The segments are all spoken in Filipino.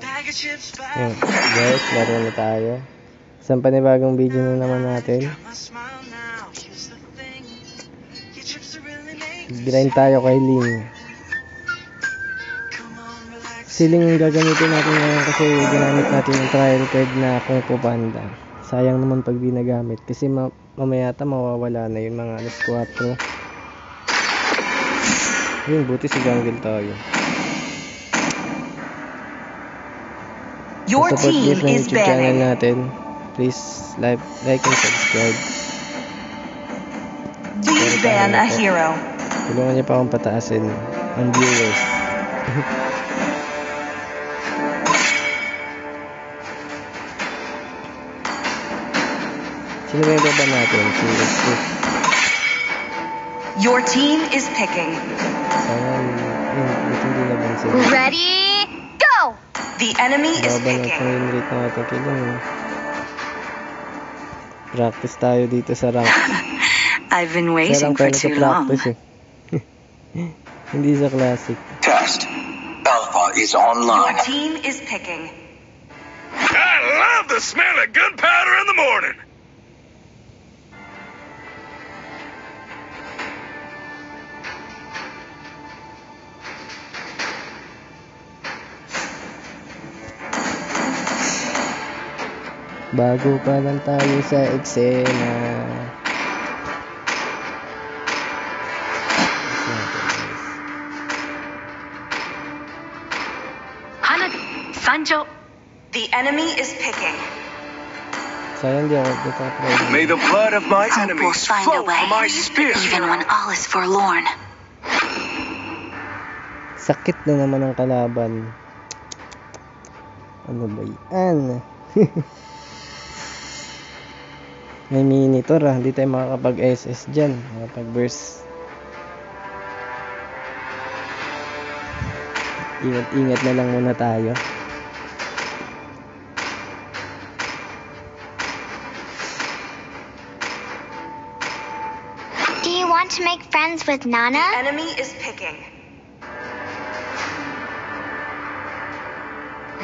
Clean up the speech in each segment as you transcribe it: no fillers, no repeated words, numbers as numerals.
Ayun, guys, laro na tayo. Isang panibagong video na naman natin. Grind tayo kay Ling. Siling yung gagamitin natin ngayon kasi ginamit natin yung trial card na Kung Fu Panda. Sayang naman pag di nagamit kasi mamaya mawawala na yung mga alas 4. Ayun, buti sa jungle tayo. Your team is YouTube channel natin. Please like and subscribe. Please ban a hero. Tulungan niyo pa akong pataasin ang viewers. Sino ba yung baba natin? Your team is picking. Ready, go! The enemy is picking. Practice tayo dito sa rank. I've been waiting for too long. Hindi sa classic. Test. Alpha is online. Your team is picking. I love the smell of gunpowder in the morning. Bago pa lang tayo sa eksena. Sanjo. The enemy is picking. Sayang di ako dito. May the blood of my enemies flow from my spear. Even when all is forlorn. Sakit na naman ang kalaban. Ano ba yan? May minitor hindi tayo makakapag-SS dyan, makakapag-burst. Ingat na lang muna tayo. Do you want to make friends with Nana? The enemy is picking.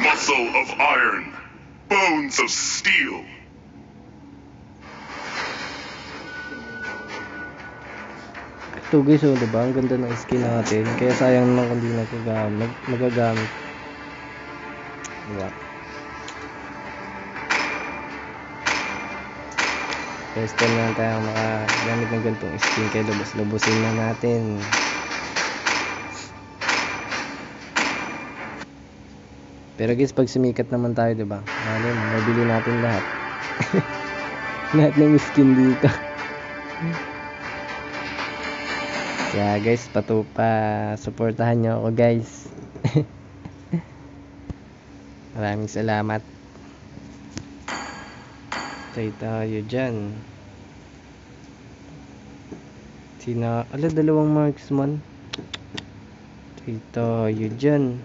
Muscle of iron, bones of steel. Ito guys, diba? Ang ganda ng skin natin. Kaya sayang naman kung di magagamit. Diba? First time na tayo makagamit ng ganitong skin. Kaya lubos-lubusin na natin. Pero guys, pag sumikat naman tayo, diba? Mabili natin lahat. Lahat ng skin dito. Kaya guys, supportahan nyo ako guys. Maraming salamat. Tayo dyan. Dalawang marksman. Tayo dyan.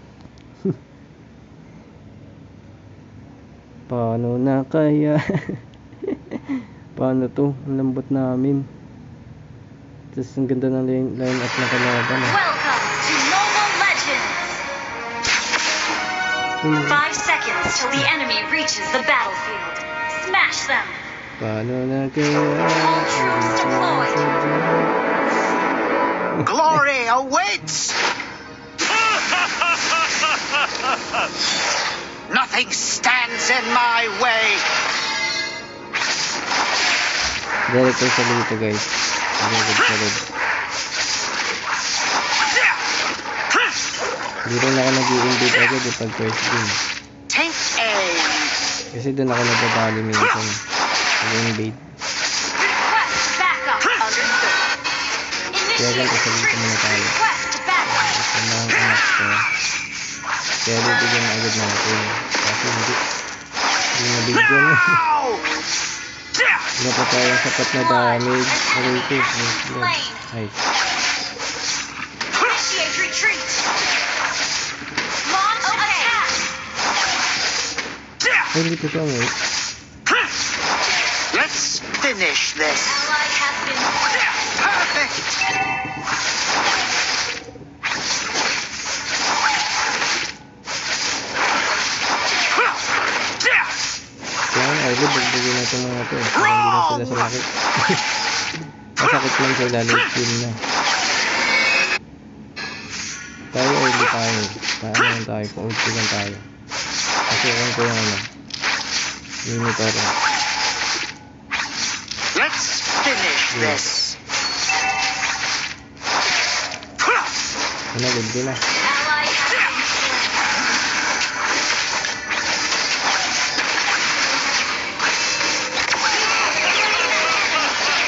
Paano na kaya? Paano to? Ang lambot namin. Tapos ang ganda ng line up na kalaban. Welcome to Mobile Legends! 5 seconds till the enemy reaches the battlefield. Smash them! Paano na kaya? Glory awaits! Nothing stands in my way. Direct tayo sa dito guys. Hindi rin ako nag-i-invade agad pag first game. Take aim. Kasi doon ako nagpapali minsan. Nag-invade. Kaya ganito sa dito muna tayo. Ito na ang anak ko. Kaya dito din agad natin. Kasi hindi nabigyan. Wala pa tayong sapat na damage. Aray ko. Ay. Ay, hindi ko wait. Let's finish this. Perfect. Sige, bugbugin natin mga ito. Para hindi na sila sumakit. Masakit lang sila, late kill na. Tayo early tayo. Tayo lang tayo, kung ulti lang tayo. Kasi kung ko yung ano, monitor. Let's finish this. Ano, ulti na. Ally has been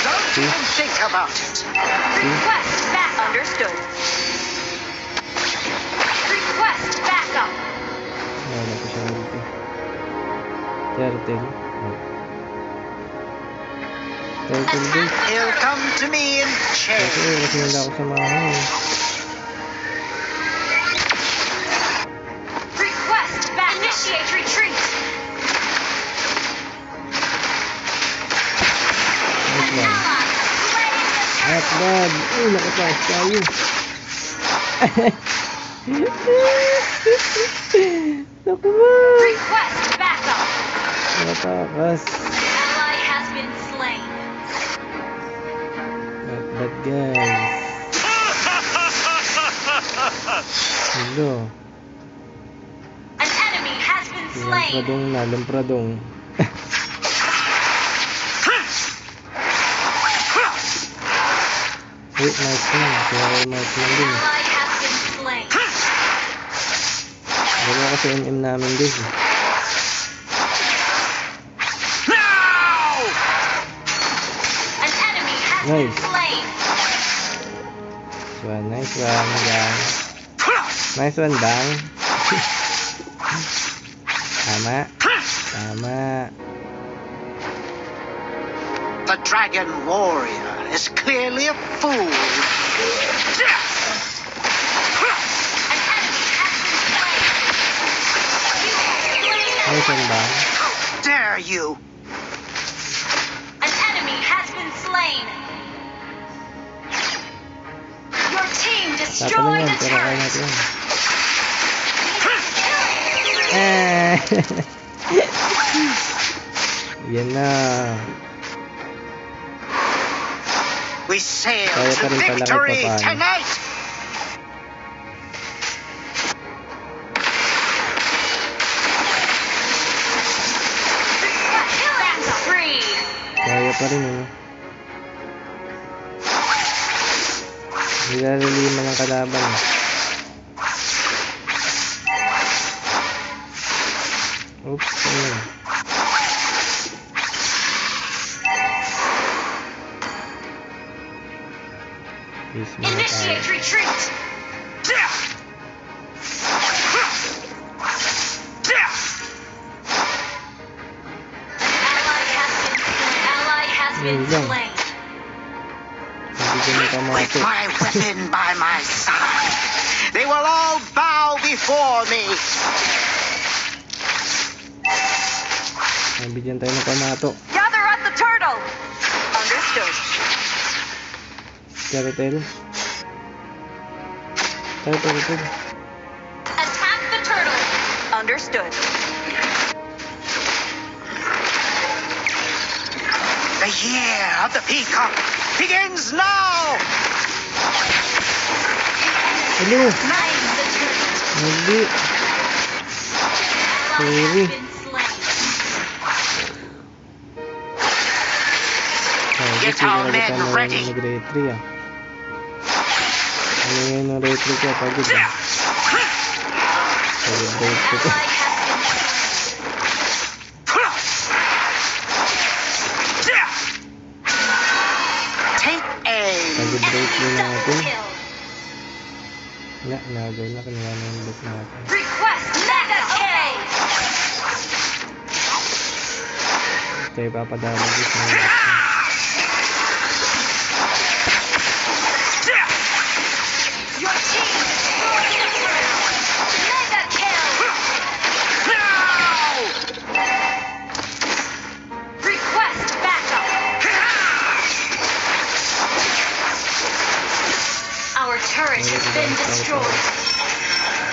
Don't even think about it. Request back. Understood. Request backup. Wala ko siya ulti. Turtle. Turtle din. He'll come to me in Kasi chains. nila ako sa mga hangin. Request back. Initiate retreat. Nice one. Ally Not bad. Uy, nakapas tayo. Naku ba? request backup. Nakakas. Ally has been slain. Not bad, guys. Hello. An enemy has been slain. Lampradong na, lampradong. Uy, nice man. Kaya kayo marksman din. Ally has been slain. Dalawa kasi MM namin guys. Now! An enemy has Nice. been slain. Nice one, gang. Nice one, bang. Tama. Tama. The Dragon Warrior is clearly a fool. An enemy has been slain. You have Nice slain one, bang. How dare you? an enemy has been slain. Your team Tatanong destroyed yan, the pero kaya turret. natin yan. Eh. Yan na. We sail Kaya pa to rin pala kahit victory papaano. tonight. Killing spree. Kaya pa rin eh. Nilalaliman ng kalaban. Oops, ayun. Please, muna tayo. Initiate retreat. Ally has been Yun lang. slain. Nabigyan ng With kamate. my weapon by my side, they will all bow before me. Nabigyan tayo ng kamato. Gather at the turtle. Understood. Turtle. Turtle. Attack the turtle. Understood. The year of the peacock begins now. Hello. Slain the turtle. Hindi. Ally Sorry. has been slain. Get our men ready. Nag-retry ah. Ano yun yung retry ko? Pagod ah. Pagod retry ko. Ally has been Take aim. Pagod retry slain. Enemy natin. double kill. Nagay na. Kinuha na yung book natin. Request mega kill. Tayo papadala guys ng book. Your team destroyed the turtle. Mega kill. Request backup. Our turret has been destroyed.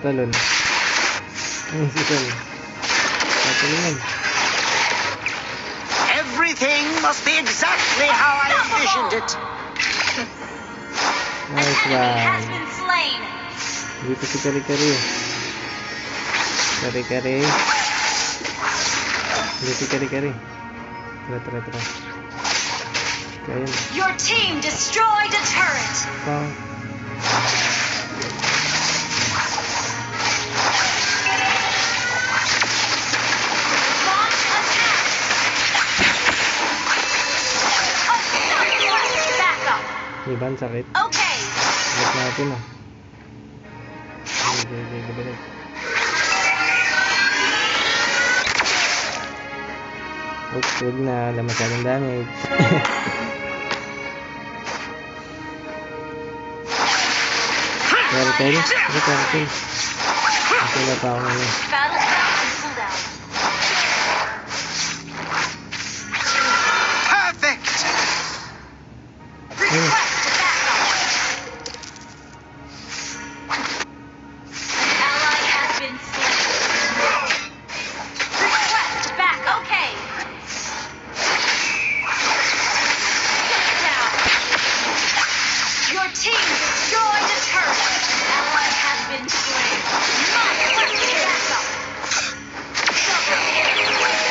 tumatalon. Si Sol. Tatalunan. Everything must be exactly how I envisioned it. Nice Enemy has one. been slain. Dito si Kari-Kari. Kari-Kari. Dito si Kari-Kari. Tara. Kaya na. Your team destroyed a turret. Pang. Launch attack. Oh, request backup. Iban, sakit. Okay. Balik natin ah. Balik. Oops, huwag na. Wala masyadong damage. Turtle? Ano turtle? Kasi wala pa ako ngayon. Battle round and cooldown. Perfect! Request backup. An ally has been slain. Request back. Okay. Get down. Your team destroyed a turret. An ally has been slain. Monster backup. Double kill.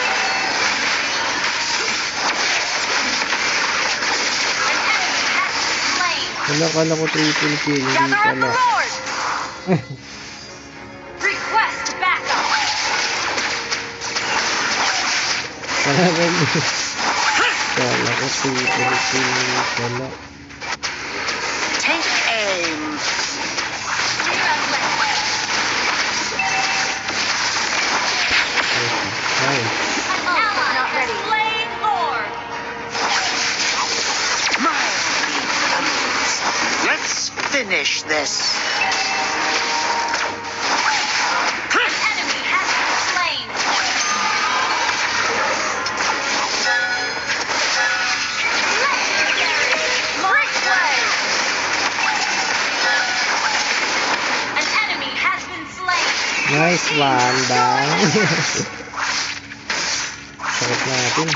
An enemy has been slain. Wala, kala ko triple kill. Hindi Gather up the pala. Lord! Request backup. Kala ko triple kill. Wala. Take aim. Nice. An ally has slain Lord. My enemies. Let's finish this. An enemy has been slain. Legendary. Replay. An enemy has been slain. Nice one, bang. Sakit natin.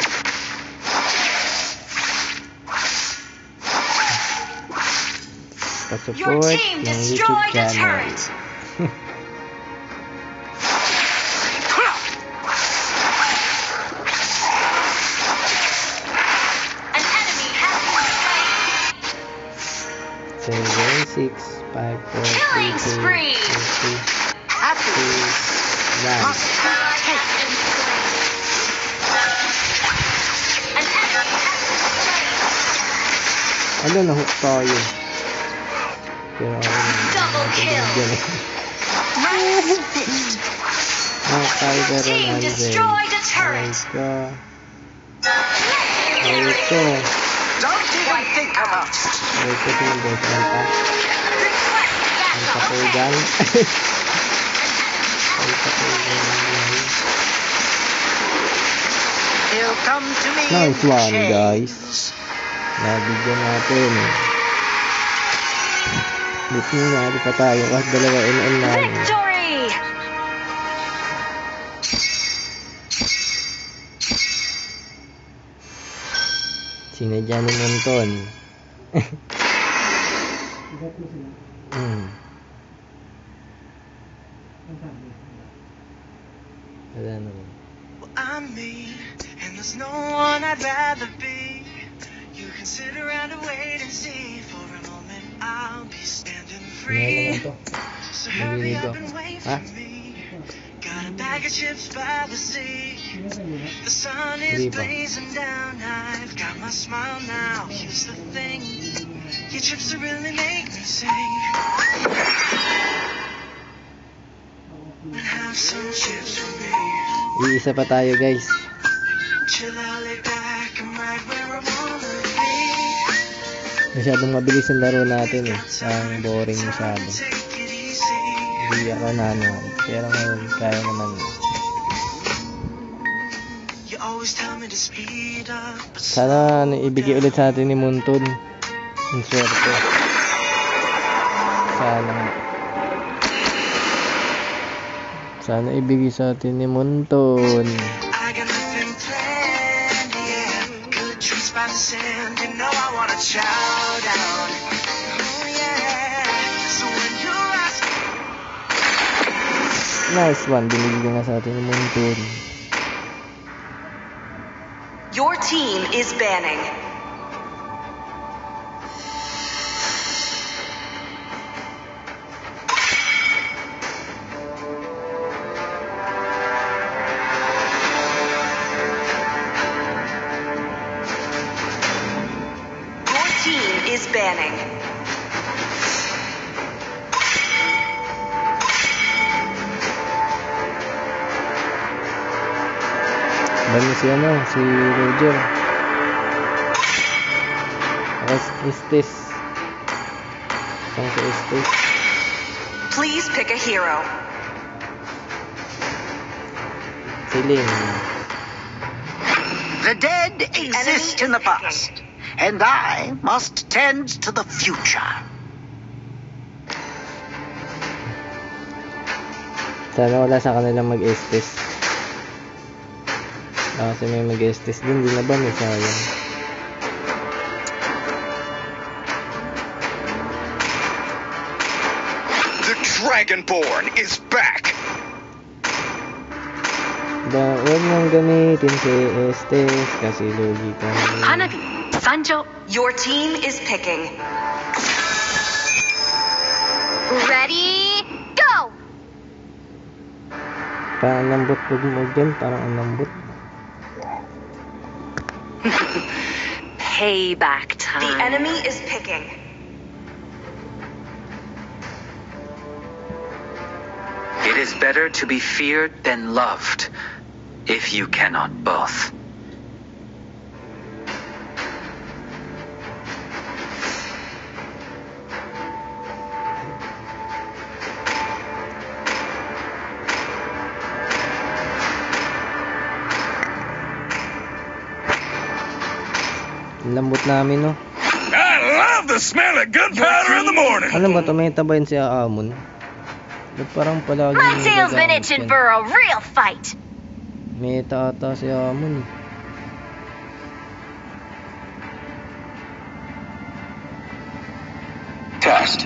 Your Pa-support team ng YouTube destroyed a channel. turret. An enemy has been slain. 7, 6, 5, 4, 3, Killing 2, spree. 2, Happy. 1. Must Ally has been slain. An enemy has been slain. Ano, nahook tayo. Pero ako Double kill. nice fit. tayo pero Team destroyed a turret. Ay ko. Don't even think about it. Ay ko yung boyfriend pa. Request Ang backup. tapoy Okay. dyan. Ay tapoy dyan. He'll come to me Nice in one, chains. guys. Nabigyan natin. Buti nga, di pa tayo. Kahit dalawa NM namin. Victory! Sinadya ni Monton. Wala naman. I'm me, and there's no one I'd rather be. You can sit around and wait and see. For a moment, I'll be standing Ano free. naman to? So hurry Nandito. up and wait Ha? for me. Got a bag of chips by the sea. The sun is Hindi pa. blazing down. I've got my smile now. Here's the thing. Your chips will really make me sing. And have some chips for me. Iisa pa tayo, guys. Chill out, lay back, I'm right where I wanna be. Masyadong mabilis ang laro natin eh. Ang boring masyado. Take it easy. Hindi ako nanood. Pero ngayon, kaya naman. You always tell me to speed up, but Sana ibigay ulit sa atin ni Monton. Ang swerte. Sana nga. Sana ibigay sa atin ni Monton. I got nothing planned, yeah. Good trees by the sand, you know I wanna chow down. Oh yeah. So when you're asking, Nice one. Binigyan nga sa atin ni Monton. Your team is banning. Your team is banning. Bali si si Roger. Estes. Isang si Estes. Please pick a hero. Siling. The dead exist in the past, and I must tend to the future. Sana wala sa kanilang mag-Estes. Kasi may mag-Estes din. Di na ba? May sayang. The Dragonborn is back. Huwag nang gamitin si Estes kasi logi ka. Hanabi, Sanjo. Your team is picking. Ready, go! Parang lambot mo din. Parang ang lambot. Payback time. The enemy is picking. It is better to be feared than loved, if you cannot both. Ang lambot namin, no? I love the smell of gunpowder in the morning. Alam ba, tumita ba yun si Aamon? Ba't parang palagi My tail's been nagagamit itching yan? for a real fight. Meta ata si Aamon. Test.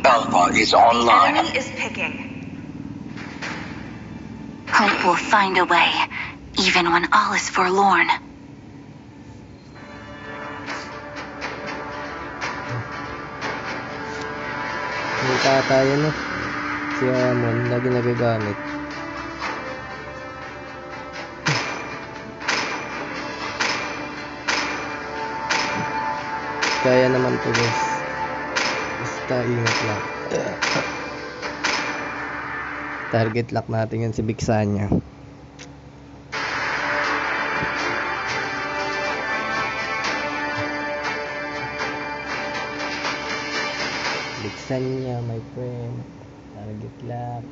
Alpha is The online. enemy is picking. Hope will find a way, even when all is forlorn. Meta ata yun, no? Si Aamon, lagi nagagamit. Kaya naman to, guys. Basta ingat lang. Target lock natin yun si Biksanya. Biksanya, my friend. Target lock.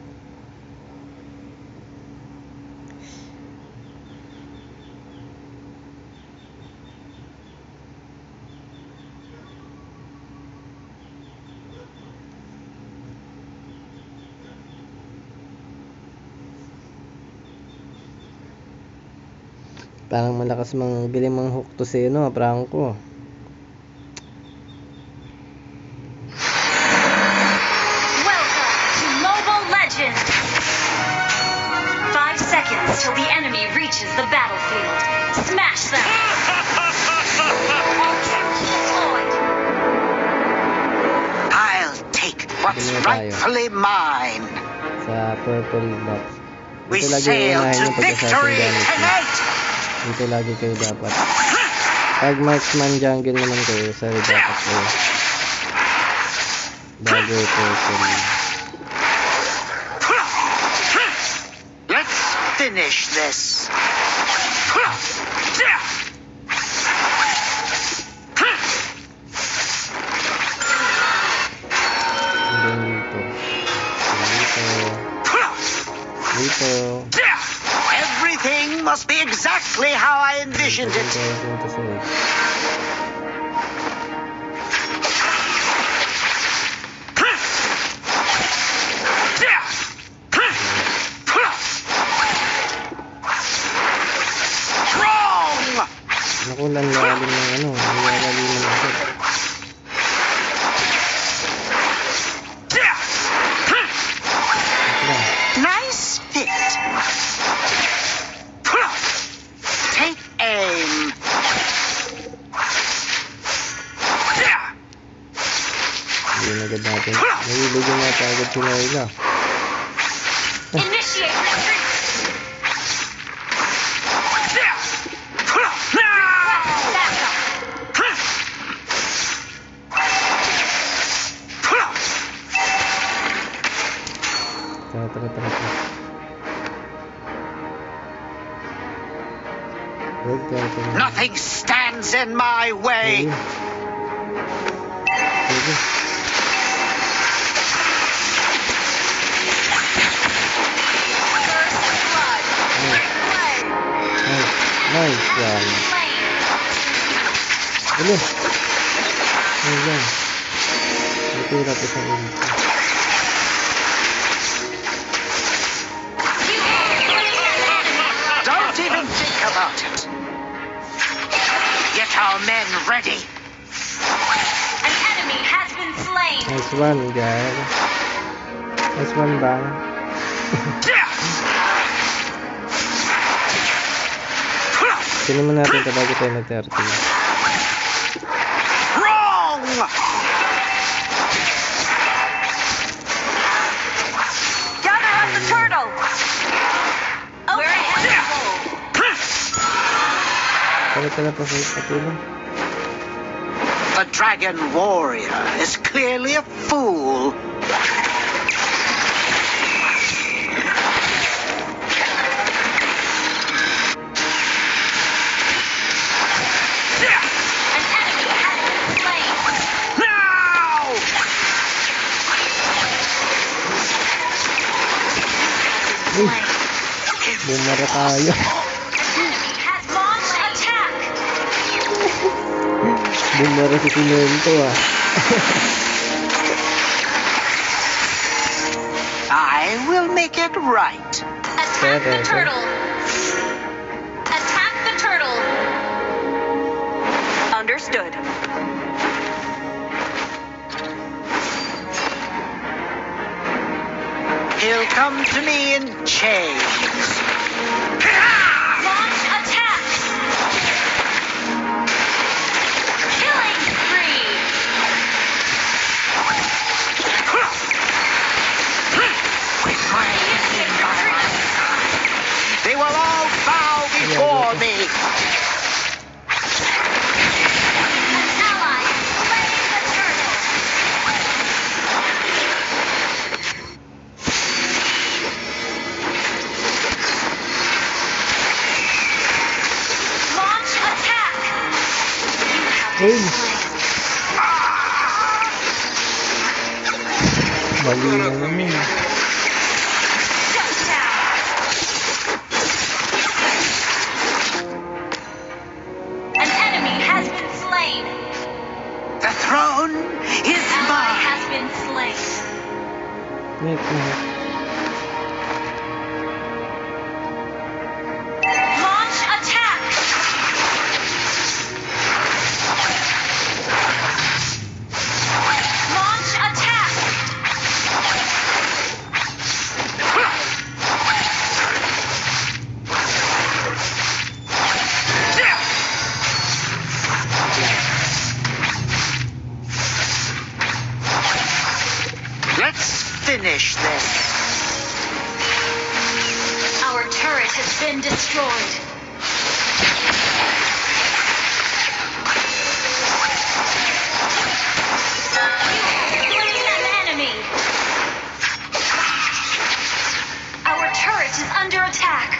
Parang malakas galing mang hook to si Franco. Welcome to Mobile Legends! 5 seconds till the enemy reaches the battlefield. Smash them! Deployed. I'll take what's Ganyan tayo. rightfully mine. Sa purple box. We Ito lagi sail unahin to yung pag-assassin victory gamit niyo. tonight. Dito lagi kayo dapat. Pag marksman jungle naman kayo, sorry dapat kayo. Bago purple. Let's finish this. And then dito. Dito. Everything must be exactly how I envisioned it. Dito sunod. Naku, lalim ng ano, nilalalim ng ako. Nice fit. Take aim. Hindi na agad natin. Nahilugin na agad si Layla. Initiate retreat. Tara. Huwag ka. Nothing stands in my way. Sige. Nice yan. Ano? Ayan. Natira ko sa ulit. Don't even think about it. Get our men ready. An enemy has been slain. Nice one, guys. Nice one, bang. Sino mo natin ito bago tayo mag-30? Wrong! Gather up the turtle. We're ahead of goal. Tara pa sa patulong. The dragon warrior is clearly a fool. Bumara tayo. Has launched attack. Bumara si Tinento ah. I will make it right. Attack the turtle. Attack the turtle. Understood. He'll come to me in chains. Launch attack. Killing spree. They will all bow before me. An ally has slain the turtle. Launch attack. Hey! Mali na naman. Shut down. An enemy has been slain. The throne is Ally mine. has been slain. Net. Launch attack. Launch attack. Let's finish this. Our turret has been destroyed. Slain an enemy. Our turret is under attack.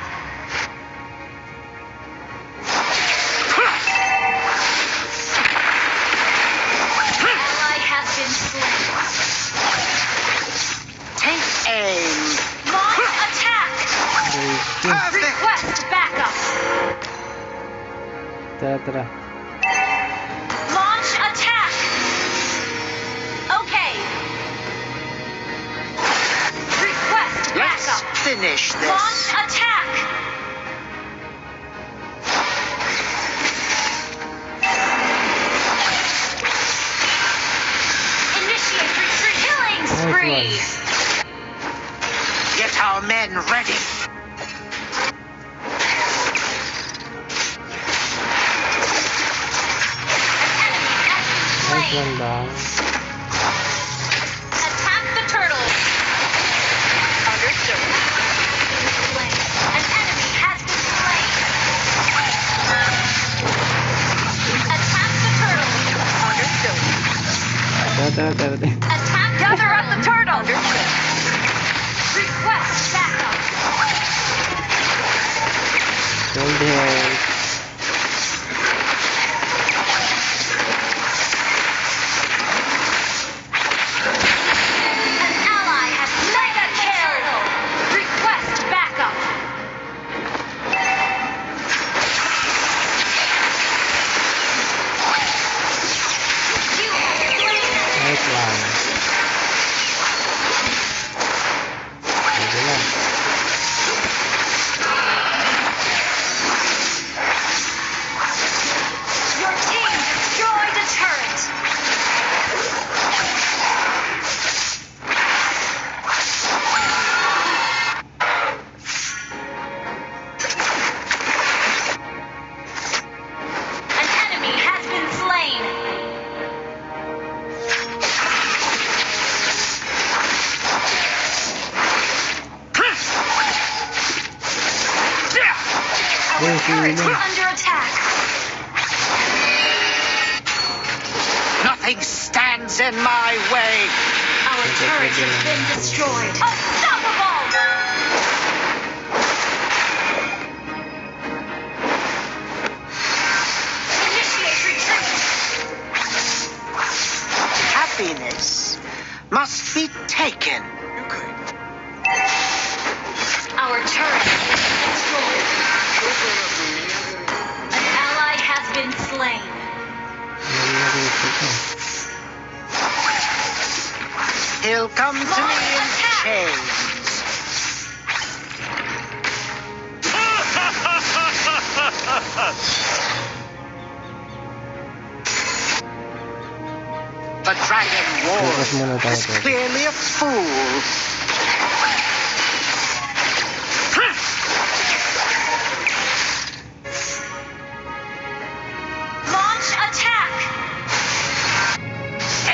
Ally has been slain. Take aim. Launch attack. Perfect. Request backup. Tara. Launch attack. Okay. Request Let's backup. finish Launch this. attack. one. Get our men ready. Nice one down. Attack the turtle. Understood. Slain. An enemy has been slain. Attack the turtle. Understood. Tara. Attack. Gather up the turtle. Understood. Request backup. Hold the health. An ally has mega kill. Request backup. You have slain an Nice one. Pwede lang. Your team destroyed a turret. An enemy has been slain. Our Yes, turret is Luna. under attack. Nothing stands in my way. Our turret has been destroyed. Unstoppable! Initiate retreat. Happiness must be taken. Our turret has been destroyed. An ally has been slain. He'll come to me in chains. The Dragon Focus muna Warrior tayo, is Tol. clearly a fool. Launch attack.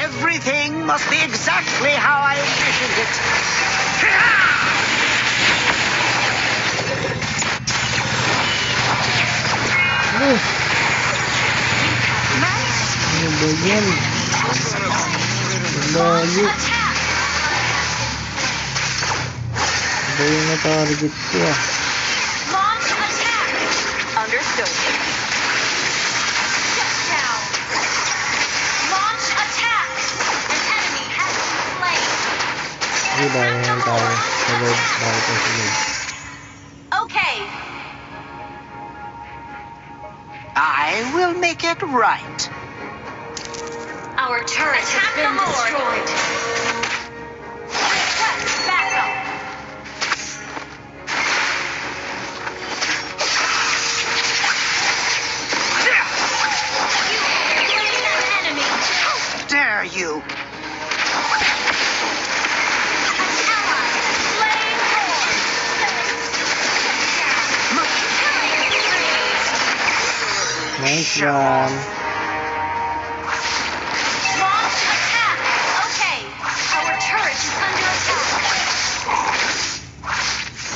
Everything must be exactly how I envisioned it. Ano ba yan? Layo. Attack. Ano ba yung natarget ko ah? Launch attack. Understood. Shut down. Launch attack. An enemy has been slain. Hindi ba yan tayo? Sa loob. Bakit sa loob? Okay. I will make it right. Our turret has been destroyed. Request backup. You have slain an enemy. How dare you? An ally has slain more. Killing spree. Nice one. Launch attack. Okay. Our turret is under attack.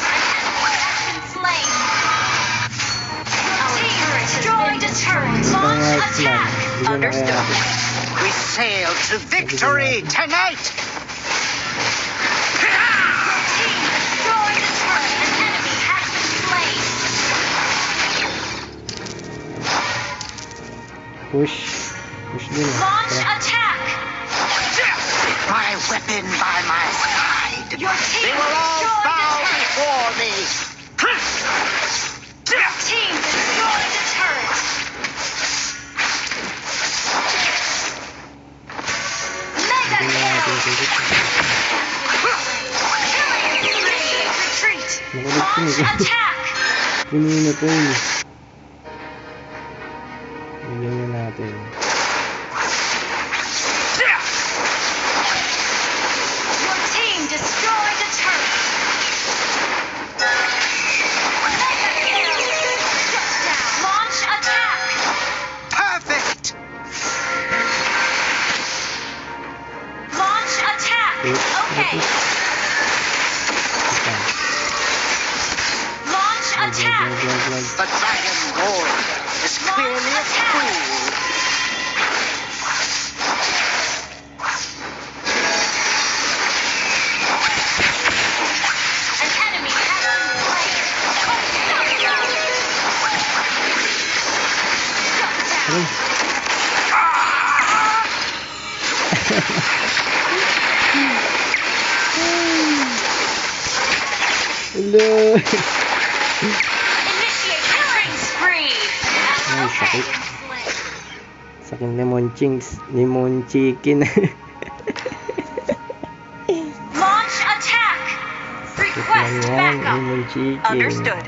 An enemy has been slain. Our turret destroyed a turret. Launch Nice one. attack. Bigyan na kaya Understood. natin. We sail to victory tonight. Your team destroyed a turret. An enemy has been slain. Push. Push din ah. Launch Tara. attack. My weapon by my side. Your team They will all destroyed bow a turret. before me. Your team destroyed a turret. Mega Hindi na natin kill. titik. Killing spree. Retreat. Nakulit ko Launch eh. attack. Kanina pa yun eh. Bigyan na natin. Your team Okay. Launch attack. The Dragon Lord is clearly a fool. An enemy has been slain. Hello. Initiate killing spree. Ay, Okay. sakit. Sakit lemon chicken. Launch attack. Request backup. Lemon chicken. Understood.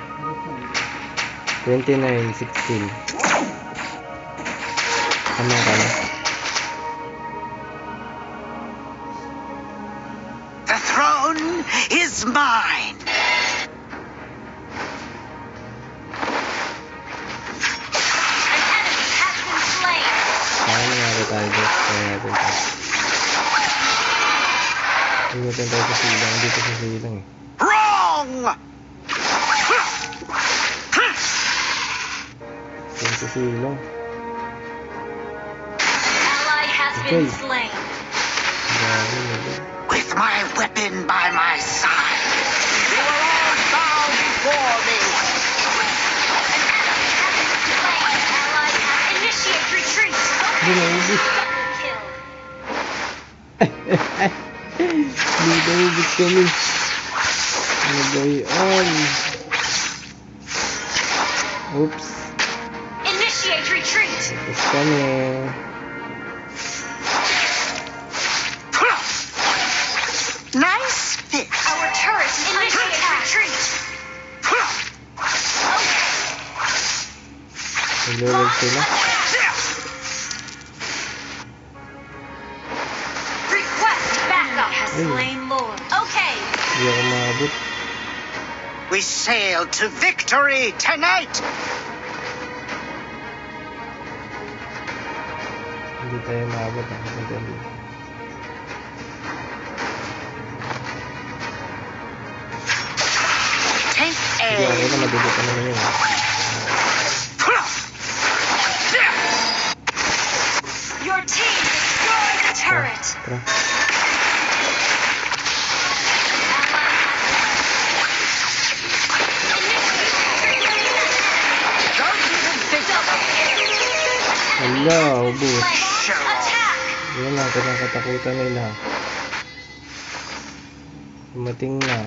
29-16. Tama ka na? The throne is mine. An enemy has been slain. Kaya nangyari tayo doon. Kaya natin tayo. Hindi natin tayo sa silang. Dito sa silang eh. Wrong! Dito sa silang. Ally has been slain. Grabe na doon. With my weapon by my side, you will all bow before me. Ally has initiate retreat. Binaubos. Double kill. Binaubos kami. Ano ba yun? Oops. Initiate retreat. Tapos kami. Nice fit. Our turret is initiate retreat. Nag-level sila. Request backup. Has Ayun. slain Lord. Okay. Hindi ako maabot. We sail to victory tonight. Hindi tayo maabot. Madali. Take Hindi ako aim. na madali pa naman yun. Your team destroyed the turret. Tara. Don't even think about it. Hala, ubus. Attack. Yan lang, kinakatakutan nila. Dumating na.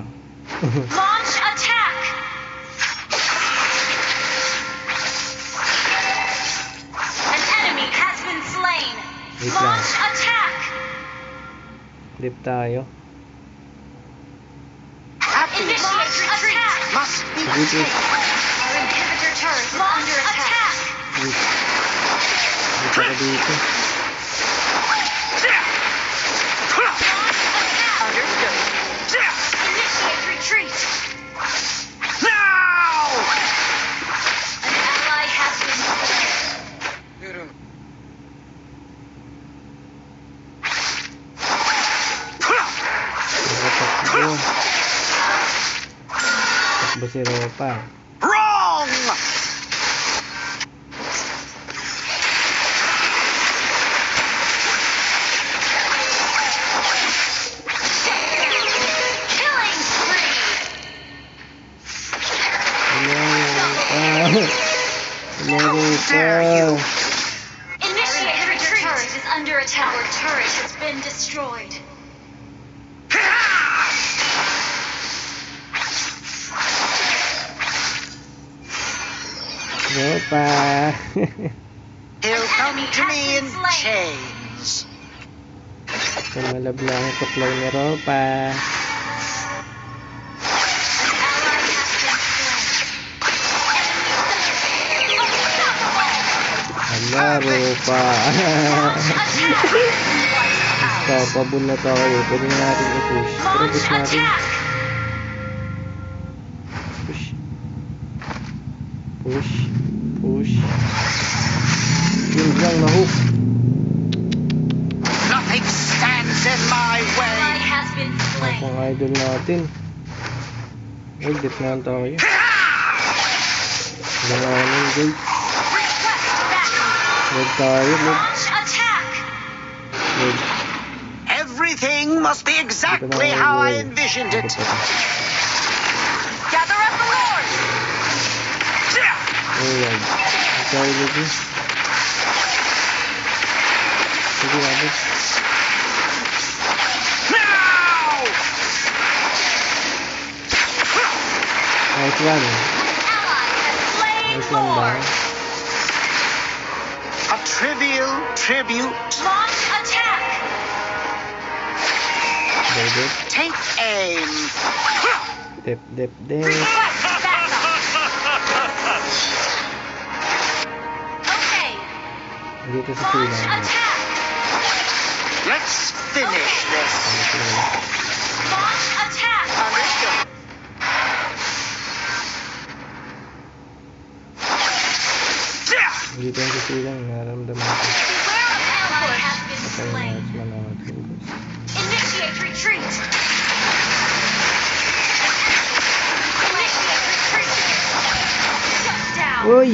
Launch attack. An enemy has been slain. Wait lang. Launch attack. Flip tayo. Happiness Launch attack. must be Wait, wait. Our inhibitor turret is under attack. Wait. Wait ako dito. Initiate retreat. now. An ally has been slain. Nakatakbo. Takbo si Ropa. Wrong. Killing spree. Hello, Ropa. Hello, Ropa. Initiate retreat. Our turret is under attack. Our turret has been destroyed. Ropa. He'll come to me in chains. Tumalab na ang tuklaw ni Ropa. Hala, Ropa. Kapabul na tayo. Pwede na natin i-push. Pero Launch push natin. attack. Push. Push. Push. Yun lang, na-hook. Nothing stands in my way. Ally has Pang idol natin. Ay, get na tayo. Langanin, guys. Huwag tayo, Launch attack. Huwag. Everything must be exactly how I envisioned it. Gather up the Lord! Ayan. Huwag tayo lagi. Sige, abot. Now! Nice one. Ally has slain Nice one ba? Lord. A trivial tribute. Launch attack. Baby. Take aim. Dip, dip, dip. Request backup. Okay. Dito sa Launch silang. attack. Let's finish this. Launch attack. Understood. Dito sa silang. Naramdaman ko. Beware of ally has been Patay na slain. mas manawat ko. Initiate retreat. Initiate retreat. Shut down. Uy!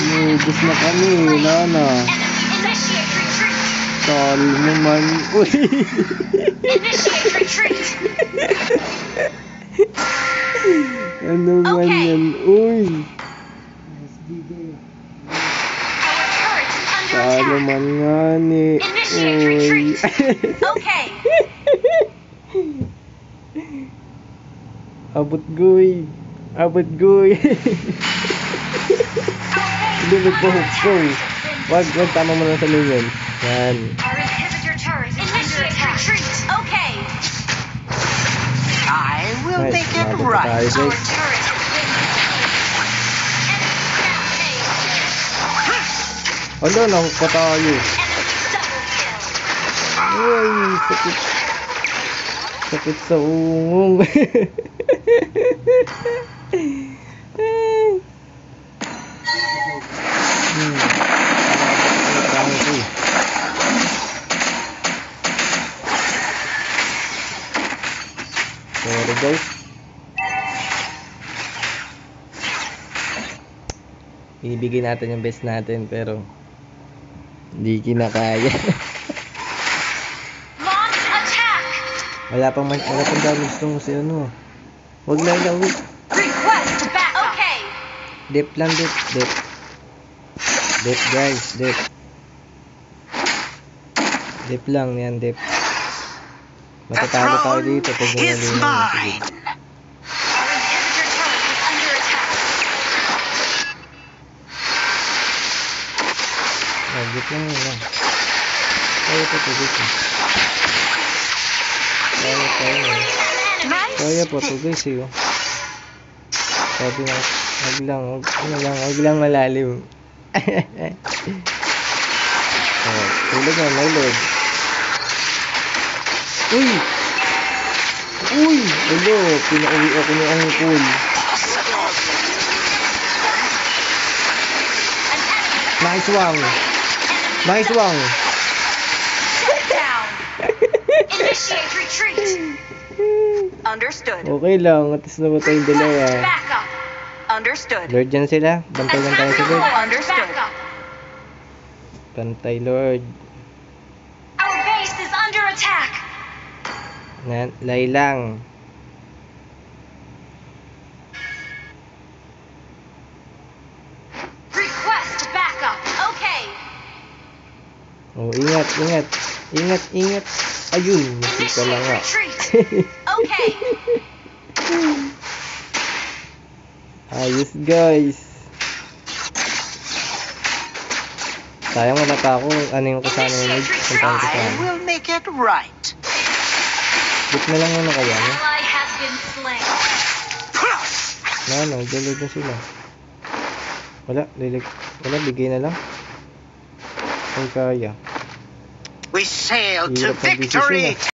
Inubos na kami, Nana. Initiate retreat. Tol naman. Uy! Initiate retreat. Ano man Okay. yan? Uy! Our turret is under Talo attack. man nga ni. Initiate Uy! retreat. Okay. Abot guy. Abot guy. Hindi nagpo-hook ko. Wag, tama mo lang sa lingon. Yan. Our inhibitor turret is under attack. Retreat. Okay. I will Nice. make it Nabot pa right. tayo, Our guys. turret has been destroyed. Enemy rampage. Ano, nangko tayo. Enemy double kill. Uy, sakit. Sakit sa ungong. Sorry guys. Ibigay natin yung best natin pero hindi kinakaya. Launch attack. wala pang damage tong si ano. Wag na lang. Request back. Okay. Dip lang, dip. Dip. Dip guys, dip. Dip lang yan, dip. The Matatalo tayo throne dito pag is nanalo mine. Our inhibitor turret is under attack. Dip lang yun. Kaya pa to dito. Kaya pa yun. Kaya pa to guys eh. Sabi nga, wag lang malalim. Oh, tulog na, my lord. Uy! Uy! Hello, pinauwi ako ni Uncle. Nice one! Nice one! Shut down. Initiate retreat. Understood. Okay lang, at least namatay yung Request dalawa. backup. Understood. Lord dyan sila, bantay lang tayo sa Lord. Understood. Backup. Bantay Lord. Our base is under attack. Lay lang. Request backup. Okay. Oh, ingat, ingat. Ingat, ingat. Ayun, nakita lang nga. Initiate retreat. Okay. Ayos guys. Sayang wala pa ako. Ano yung kasama yung mid? Puntahan ko I saan. will make it right. Bit na lang muna kaya, no? Ally has been slain. No, delay na sila. Wala, bigay na lang. Kung kaya. We sail to Hirap ng victory desisyon,